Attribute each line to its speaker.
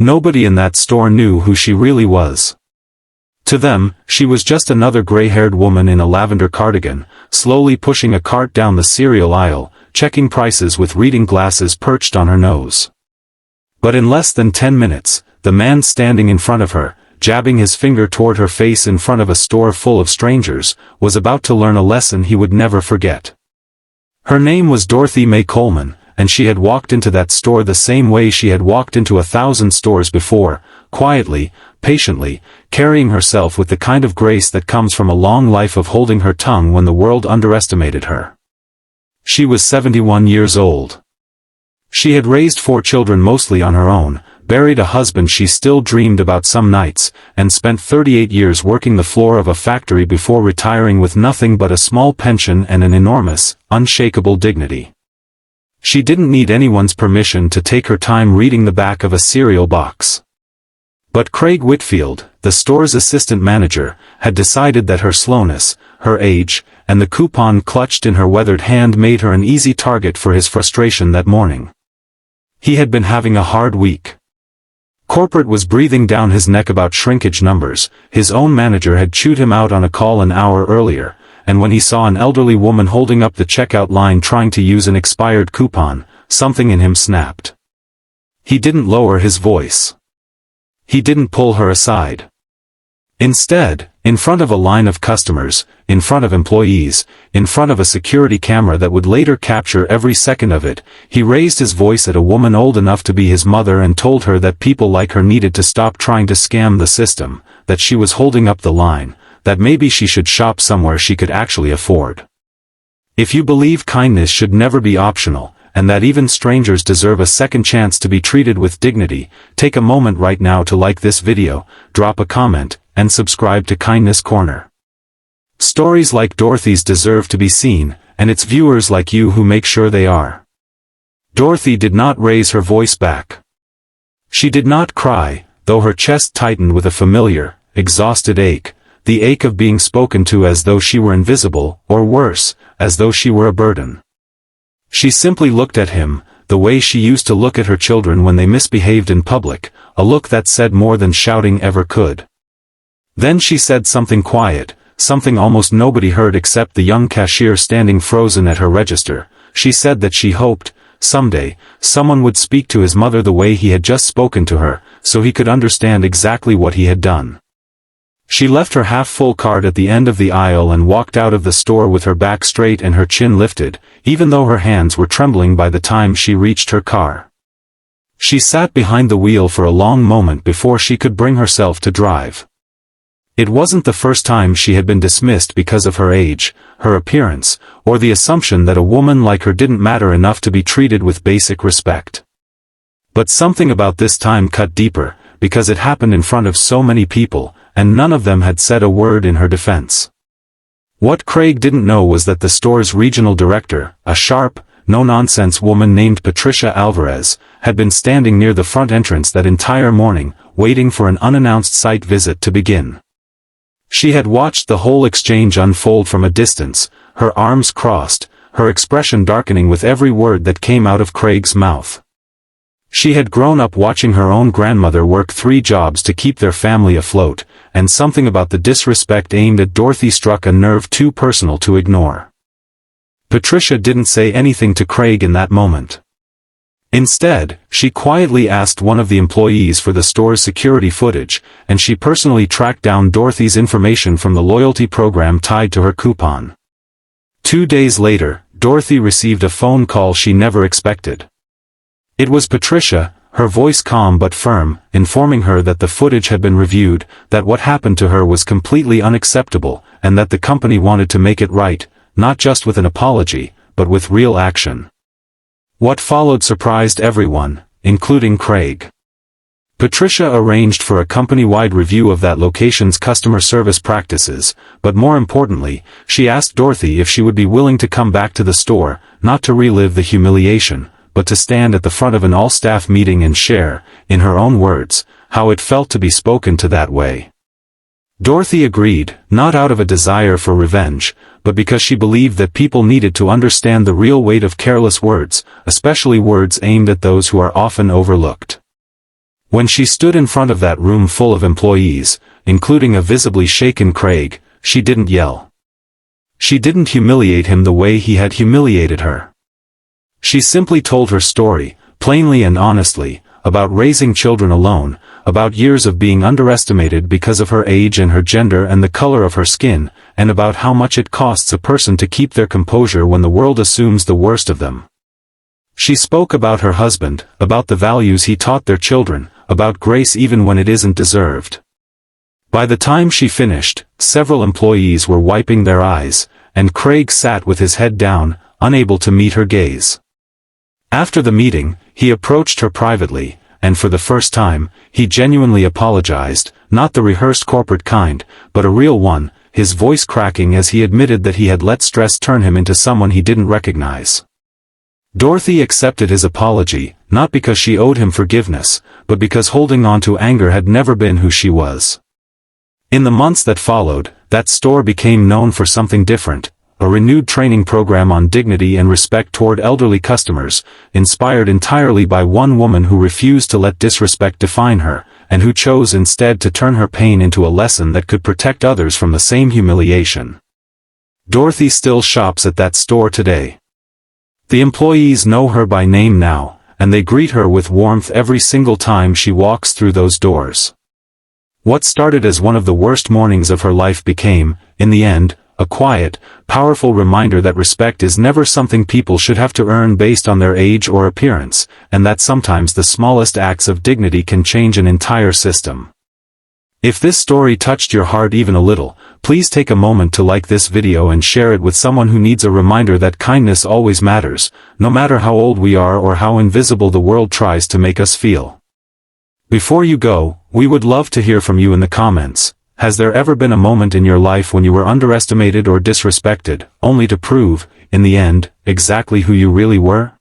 Speaker 1: Nobody in that store knew who she really was. To them, she was just another gray-haired woman in a lavender cardigan, slowly pushing a cart down the cereal aisle, checking prices with reading glasses perched on her nose. But in less than 10 minutes, the man standing in front of her, jabbing his finger toward her face in front of a store full of strangers, was about to learn a lesson he would never forget. Her name was Dorothy Mae Coleman, and she had walked into that store the same way she had walked into 1,000 stores before, quietly, patiently, carrying herself with the kind of grace that comes from a long life of holding her tongue when the world underestimated her. She was 71 years old. She had raised 4 children mostly on her own, buried a husband she still dreamed about some nights, and spent 38 years working the floor of a factory before retiring with nothing but a small pension and an enormous, unshakable dignity. She didn't need anyone's permission to take her time reading the back of a cereal box. But Craig Whitfield, the store's assistant manager, had decided that her slowness, her age, and the coupon clutched in her weathered hand made her an easy target for his frustration that morning. He had been having a hard week. Corporate was breathing down his neck about shrinkage numbers, his own manager had chewed him out on a call an hour earlier, and when he saw an elderly woman holding up the checkout line trying to use an expired coupon, something in him snapped. He didn't lower his voice. He didn't pull her aside. Instead, in front of a line of customers, in front of employees, in front of a security camera that would later capture every second of it, he raised his voice at a woman old enough to be his mother and told her that people like her needed to stop trying to scam the system, that she was holding up the line, that maybe she should shop somewhere she could actually afford. If you believe kindness should never be optional, and that even strangers deserve a second chance to be treated with dignity, take a moment right now to like this video, drop a comment, and subscribe to Kindness Corner. Stories like Dorothy's deserve to be seen, and it's viewers like you who make sure they are. Dorothy did not raise her voice back. She did not cry, though her chest tightened with a familiar, exhausted ache, the ache of being spoken to as though she were invisible, or worse, as though she were a burden. She simply looked at him, the way she used to look at her children when they misbehaved in public, a look that said more than shouting ever could. Then she said something quiet, something almost nobody heard except the young cashier standing frozen at her register. She said that she hoped, someday, someone would speak to his mother the way he had just spoken to her, so he could understand exactly what he had done. She left her half-full cart at the end of the aisle and walked out of the store with her back straight and her chin lifted, even though her hands were trembling by the time she reached her car. She sat behind the wheel for a long moment before she could bring herself to drive. It wasn't the first time she had been dismissed because of her age, her appearance, or the assumption that a woman like her didn't matter enough to be treated with basic respect. But something about this time cut deeper, because it happened in front of so many people, and none of them had said a word in her defense. What Craig didn't know was that the store's regional director, a sharp, no-nonsense woman named Patricia Alvarez, had been standing near the front entrance that entire morning, waiting for an unannounced site visit to begin. She had watched the whole exchange unfold from a distance, her arms crossed, her expression darkening with every word that came out of Craig's mouth. She had grown up watching her own grandmother work 3 jobs to keep their family afloat, and something about the disrespect aimed at Dorothy struck a nerve too personal to ignore. Patricia didn't say anything to Craig in that moment. Instead, she quietly asked one of the employees for the store's security footage, and she personally tracked down Dorothy's information from the loyalty program tied to her coupon. 2 days later, Dorothy received a phone call she never expected. It was Patricia, her voice calm but firm, informing her that the footage had been reviewed, that what happened to her was completely unacceptable, and that the company wanted to make it right, not just with an apology, but with real action. What followed surprised everyone, including Craig. Patricia arranged for a company-wide review of that location's customer service practices, but more importantly, she asked Dorothy if she would be willing to come back to the store, not to relive the humiliation, but to stand at the front of an all-staff meeting and share, in her own words, how it felt to be spoken to that way. Dorothy agreed, not out of a desire for revenge, but because she believed that people needed to understand the real weight of careless words, especially words aimed at those who are often overlooked. When she stood in front of that room full of employees, including a visibly shaken Craig, she didn't yell. She didn't humiliate him the way he had humiliated her. She simply told her story, plainly and honestly, about raising children alone, about years of being underestimated because of her age and her gender and the color of her skin, and about how much it costs a person to keep their composure when the world assumes the worst of them. She spoke about her husband, about the values he taught their children, about grace even when it isn't deserved. By the time she finished, several employees were wiping their eyes, and Craig sat with his head down, unable to meet her gaze. After the meeting, he approached her privately, and for the first time, he genuinely apologized, not the rehearsed corporate kind, but a real one, his voice cracking as he admitted that he had let stress turn him into someone he didn't recognize. Dorothy accepted his apology, not because she owed him forgiveness, but because holding on to anger had never been who she was. In the months that followed, that store became known for something different, a renewed training program on dignity and respect toward elderly customers, inspired entirely by one woman who refused to let disrespect define her, and who chose instead to turn her pain into a lesson that could protect others from the same humiliation. Dorothy still shops at that store today. The employees know her by name now, and they greet her with warmth every single time she walks through those doors. What started as one of the worst mornings of her life became, in the end, a quiet, powerful reminder that respect is never something people should have to earn based on their age or appearance, and that sometimes the smallest acts of dignity can change an entire system. If this story touched your heart even a little, please take a moment to like this video and share it with someone who needs a reminder that kindness always matters, no matter how old we are or how invisible the world tries to make us feel. Before you go, we would love to hear from you in the comments. Has there ever been a moment in your life when you were underestimated or disrespected, only to prove, in the end, exactly who you really were?